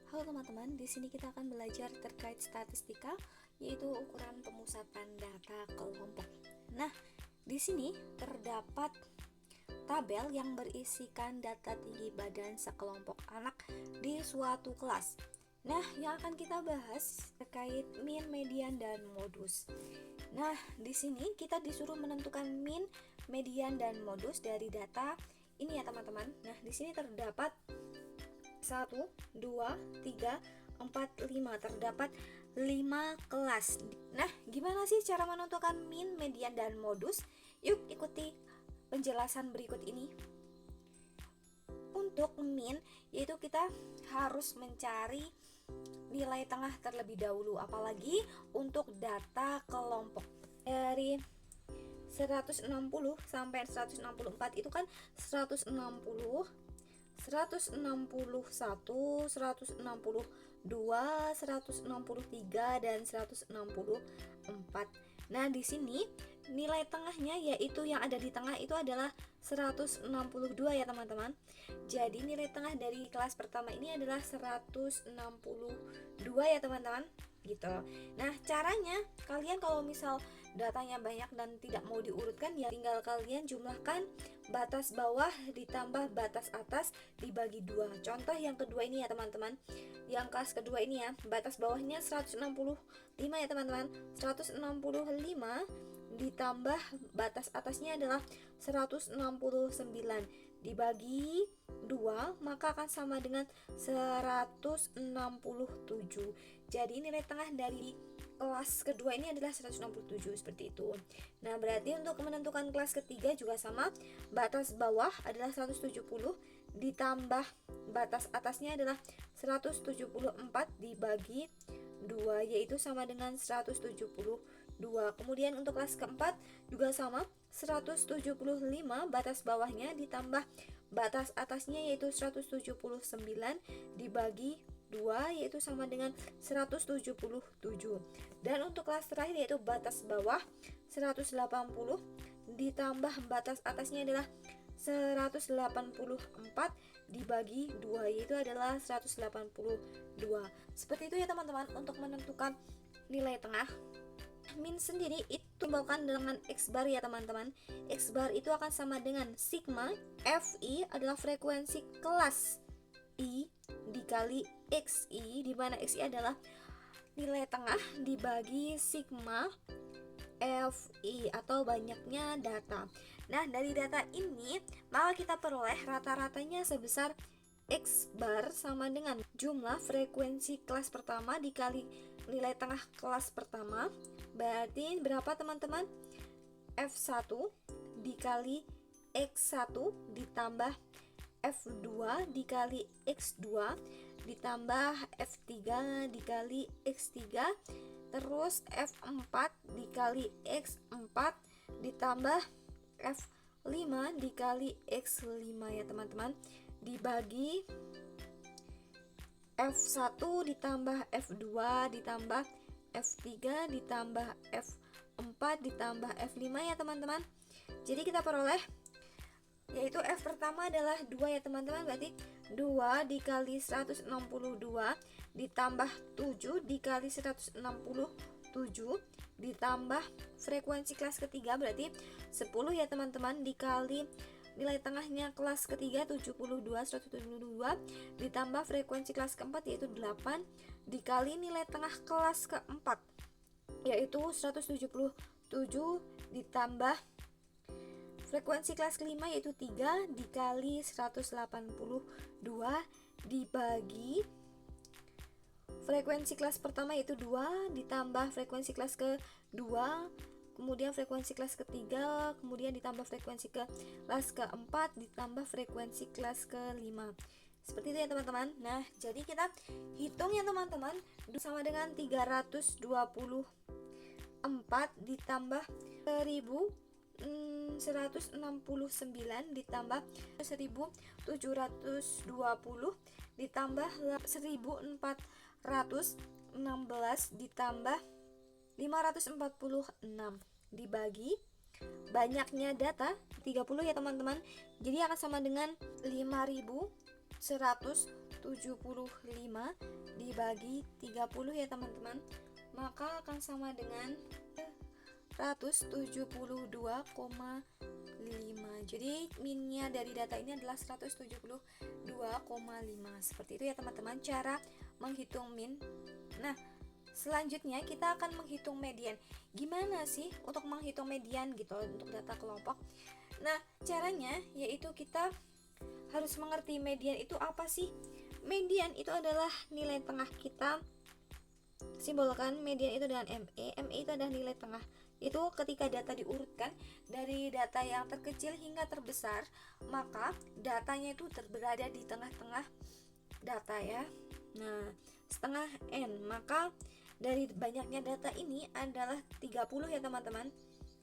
Halo teman-teman, di sini kita akan belajar terkait statistika, yaitu ukuran pemusatan data kelompok. Nah, di sini terdapat tabel yang berisikan data tinggi badan sekelompok anak di suatu kelas. Nah, yang akan kita bahas terkait min, median, dan modus. Nah, di sini kita disuruh menentukan min, median, dan modus dari data ini ya teman-teman. Nah, di sini terdapat 1, 2, 3, 4, 5. Terdapat 5 kelas. Nah, gimana sih cara menentukan min, median, dan modus? Yuk ikuti penjelasan berikut ini. Untuk min, yaitu kita harus mencari nilai tengah terlebih dahulu, apalagi untuk data kelompok. Dari 160 sampai 164 itu kan 160, 161, 162, 163, dan 164. Nah, di sini nilai tengahnya yaitu yang ada di tengah itu adalah 162 ya teman-teman. Jadi nilai tengah dari kelas pertama ini adalah 162 ya teman-teman, gitu. Nah, caranya kalian kalau misal datanya banyak dan tidak mau diurutkan, ya tinggal kalian jumlahkan batas bawah ditambah batas atas dibagi 2. Contoh yang kedua ini ya teman-teman. Yang kelas kedua ini ya, batas bawahnya 165 ya teman-teman. 165 ditambah batas atasnya adalah 169 dibagi 2, maka akan sama dengan 167. Jadi nilai tengah dari kelas kedua ini adalah 167, seperti itu. Nah, berarti untuk menentukan kelas ketiga juga sama. Batas bawah adalah 170 ditambah batas atasnya adalah 174 dibagi 2, yaitu sama dengan 172. Kemudian untuk kelas keempat juga sama, 175 batas bawahnya ditambah batas atasnya yaitu 179 dibagi 2, yaitu sama dengan 177. Dan untuk kelas terakhir yaitu batas bawah 180 ditambah batas atasnya adalah 184 dibagi 2, yaitu adalah 182. Seperti itu ya teman-teman untuk menentukan nilai tengah. Min sendiri itu dibawakan dengan X bar ya teman-teman. X bar itu akan sama dengan sigma Fi adalah frekuensi kelas I dikali Xi, di mana Xi adalah nilai tengah dibagi sigma Fi atau banyaknya data. Nah, dari data ini maka kita peroleh rata-ratanya sebesar X bar sama dengan jumlah frekuensi kelas pertama dikali nilai tengah kelas pertama. Berarti berapa teman-teman? F1 dikali X1 ditambah F2 dikali X2 ditambah F3 dikali X3, terus F4 dikali X4 ditambah F5 dikali X5 ya teman-teman, dibagi F1 ditambah F2 ditambah F3 ditambah F4 ditambah F5 ya teman-teman. Jadi kita peroleh yaitu F pertama adalah 2 ya teman-teman, berarti 2 dikali 162 ditambah 7 dikali 167 ditambah frekuensi kelas ketiga berarti 10 ya teman-teman, dikali nilai tengahnya kelas ketiga 172 ditambah frekuensi kelas keempat yaitu 8 dikali nilai tengah kelas keempat yaitu 177 ditambah frekuensi kelas kelima yaitu 3 dikali 182 dibagi frekuensi kelas pertama yaitu 2 ditambah frekuensi kelas kedua, kemudian frekuensi kelas ketiga, kemudian ditambah frekuensi kelas keempat, ditambah frekuensi kelas kelima. Seperti itu ya teman-teman. Nah, jadi kita hitung ya teman-teman, sama dengan 324 ditambah 169 ditambah 1720 ditambah 1416 ditambah 546 dibagi banyaknya data 30 ya teman-teman. Jadi akan sama dengan 5179 dibagi 30 ya teman-teman, maka akan sama dengan 172,5. Jadi minnya dari data ini adalah 172,5. Seperti itu ya teman-teman cara menghitung min. Nah, selanjutnya kita akan menghitung median. Gimana sih untuk menghitung median gitu untuk data kelompok? Nah, caranya yaitu kita harus mengerti median itu apa sih. Median itu adalah nilai tengah. Kita simbolkan median itu dengan ME. ME itu adalah nilai tengah. Itu ketika data diurutkan dari data yang terkecil hingga terbesar, maka datanya itu berada di tengah-tengah data ya. Nah, setengah N, maka dari banyaknya data ini adalah 30 ya teman-teman.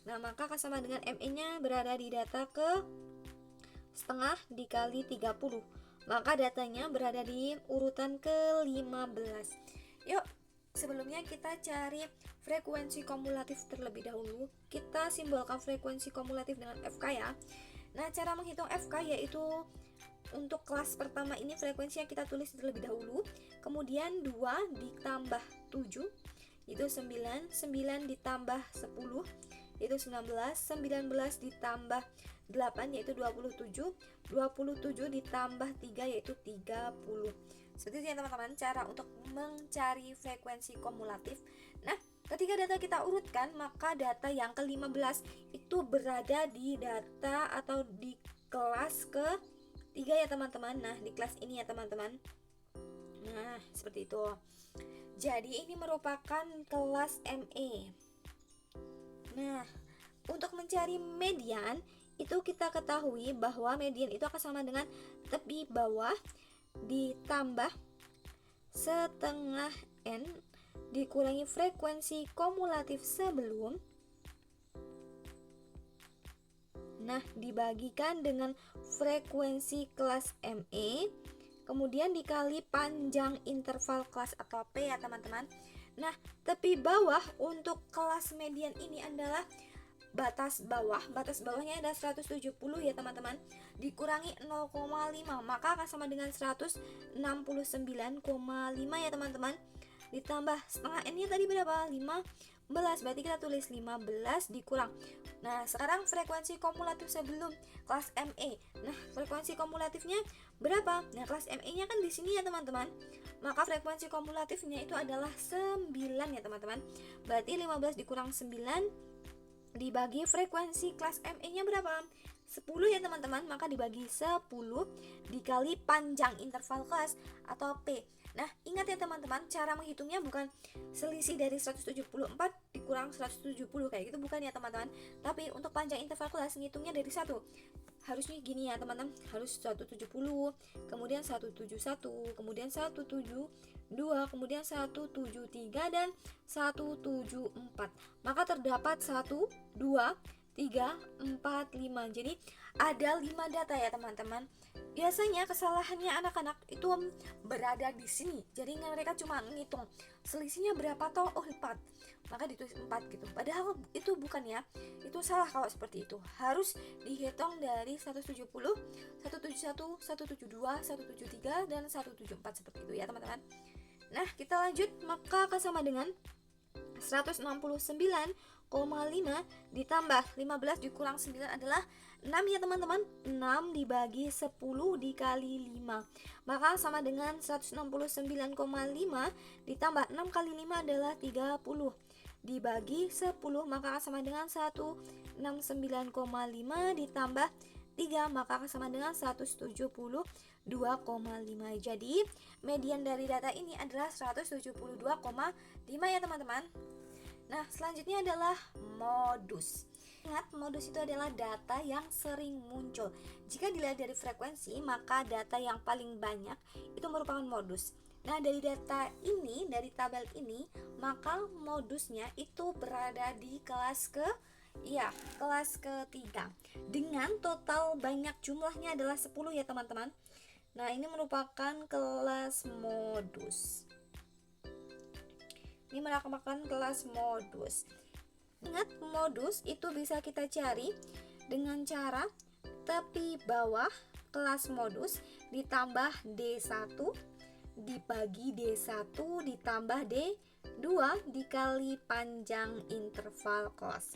Nah, maka akan sama dengan ME-nya berada di data ke setengah dikali 30. Maka datanya berada di urutan ke-15. Yuk, sebelumnya kita cari frekuensi kumulatif terlebih dahulu. Kita simbolkan frekuensi kumulatif dengan FK ya. Nah, cara menghitung FK yaitu untuk kelas pertama ini frekuensi yang kita tulis terlebih dahulu. Kemudian 2 ditambah 7 itu 9, 9 ditambah 10 itu 19, 19 ditambah 8 yaitu 27, 27 ditambah 3 yaitu 30. Seperti itu ya teman-teman cara untuk mencari frekuensi kumulatif. Nah, ketika data kita urutkan, maka data yang ke-15 itu berada di data atau di kelas ke-3 ya teman-teman. Nah, di kelas ini ya teman-teman. Nah, seperti itu. Jadi ini merupakan kelas ME. Nah, untuk mencari median itu kita ketahui bahwa median itu akan sama dengan tepi bawah ditambah setengah N dikurangi frekuensi kumulatif sebelum, nah dibagikan dengan frekuensi kelas ME, kemudian dikali panjang interval kelas atau P ya teman-teman. Nah, tepi bawah untuk kelas median ini adalah batas bawahnya ada 170 ya teman-teman, dikurangi 0,5 maka akan sama dengan 169,5 ya teman-teman, ditambah setengah N nya tadi berapa? 15, berarti kita tulis 15 dikurang. Nah, sekarang frekuensi kumulatif sebelum kelas ME. Nah, frekuensi kumulatifnya berapa? Nah, kelas ME nya kan di sini ya teman-teman, maka frekuensi kumulatifnya itu adalah 9 ya teman-teman, berarti 15 dikurang 9 dibagi frekuensi kelas ME nya berapa? 10 ya teman-teman, maka dibagi 10 dikali panjang interval kelas atau P. Nah, ingat ya teman-teman, cara menghitungnya bukan selisih dari 174 dikurang 170 kayak gitu, bukan ya teman-teman. Tapi untuk panjang interval kelas ngitungnya dari 1. Harusnya gini ya teman-teman, harus 170, kemudian 171, kemudian 172, kemudian 173 dan 174. Maka terdapat 1, 2, 3, 4, 5. Jadi ada 5 data ya teman-teman. Biasanya kesalahannya anak-anak itu berada di sini. Jadi mereka cuma ngitung selisihnya berapa toh, oh 4. Maka ditulis 4 gitu. Padahal itu bukan ya. Itu salah kalau seperti itu. Harus dihitung dari 170, 171, 172, 173 dan 174 seperti itu ya teman-teman. Nah, kita lanjut, maka akan sama dengan 169,5 ditambah 15 dikurang 9 adalah 6 ya teman-teman. 6 dibagi 10 dikali 5 maka sama dengan 169,5 ditambah 6 kali 5 adalah 30 dibagi 10 maka sama dengan 169,5 ditambah 3 maka sama dengan 172,5. Jadi median dari data ini adalah 172,5 ya teman-teman. Nah, selanjutnya adalah modus. Ingat, modus itu adalah data yang sering muncul. Jika dilihat dari frekuensi, maka data yang paling banyak itu merupakan modus. Nah, dari data ini, dari tabel ini, maka modusnya itu berada di kelas kelas ketiga. Dengan total banyak jumlahnya adalah 10 ya teman-teman. Nah, ini merupakan kelas modus. Ini merupakan kelas modus. Ingat, modus itu bisa kita cari dengan cara tepi bawah kelas modus ditambah D1 dibagi D1 ditambah D2 dikali panjang interval kelas.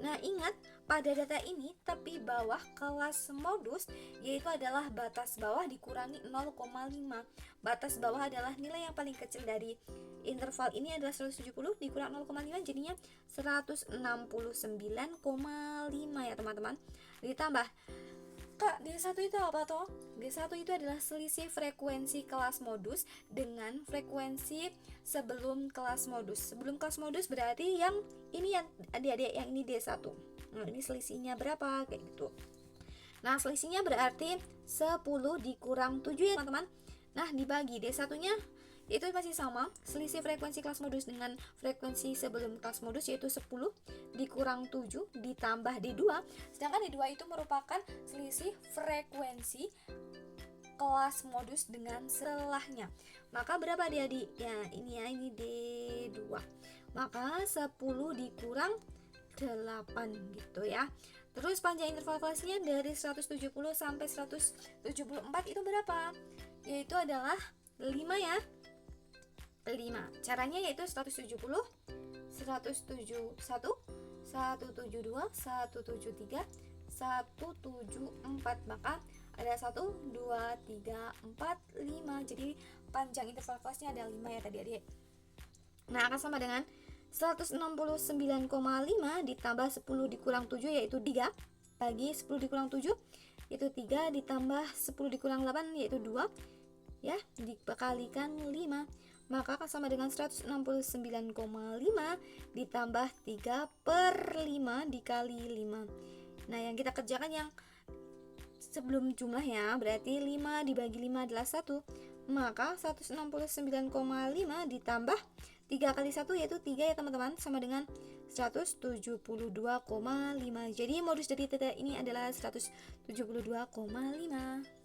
Nah, ingat pada data ini tepi bawah kelas modus yaitu adalah batas bawah dikurangi 0,5. Batas bawah adalah nilai yang paling kecil dari interval ini adalah 170 dikurang 0,5 jadinya 169,5 ya teman-teman. Ditambah Kak, D1 itu apa toh? D1 itu adalah selisih frekuensi kelas modus dengan frekuensi sebelum kelas modus. Sebelum kelas modus berarti yang ini, yang adik-adik, yang ini D1. Nah, ini selisihnya berapa? Kayak gitu. Nah, selisihnya berarti 10 dikurang 7 ya teman-teman. Nah, dibagi D1-nya itu masih sama, selisih frekuensi kelas modus dengan frekuensi sebelum kelas modus yaitu 10 dikurang 7 ditambah D2. Sedangkan D2 itu merupakan selisih frekuensi kelas modus dengan setelahnya. Maka berapa adik-adik? Ya, ini D2. Maka 10 dikurang 8 gitu ya. Terus panjang interval kelasnya dari 170 sampai 174 itu berapa? Yaitu adalah 5 ya. 5. Caranya yaitu 170, 171, 172, 173, 174. Maka ada 1, 2, 3, 4, 5. Jadi panjang interval kelasnya ada 5 ya tadi adik. Nah, akan sama dengan 169,5 ditambah 10 dikurang 7 yaitu 3 bagi 10 dikurang 7 yaitu 3 ditambah 10 dikurang 8 yaitu 2 ya, dikalikan 5. Maka akan sama dengan 169,5 ditambah 3 per 5 dikali 5. Nah, yang kita kerjakan yang sebelum jumlah ya, berarti 5 dibagi 5 adalah 1. Maka 169,5 ditambah 3 kali 1 yaitu 3 ya teman-teman, sama dengan 172,5. Jadi modus dari theta ini adalah 172,5.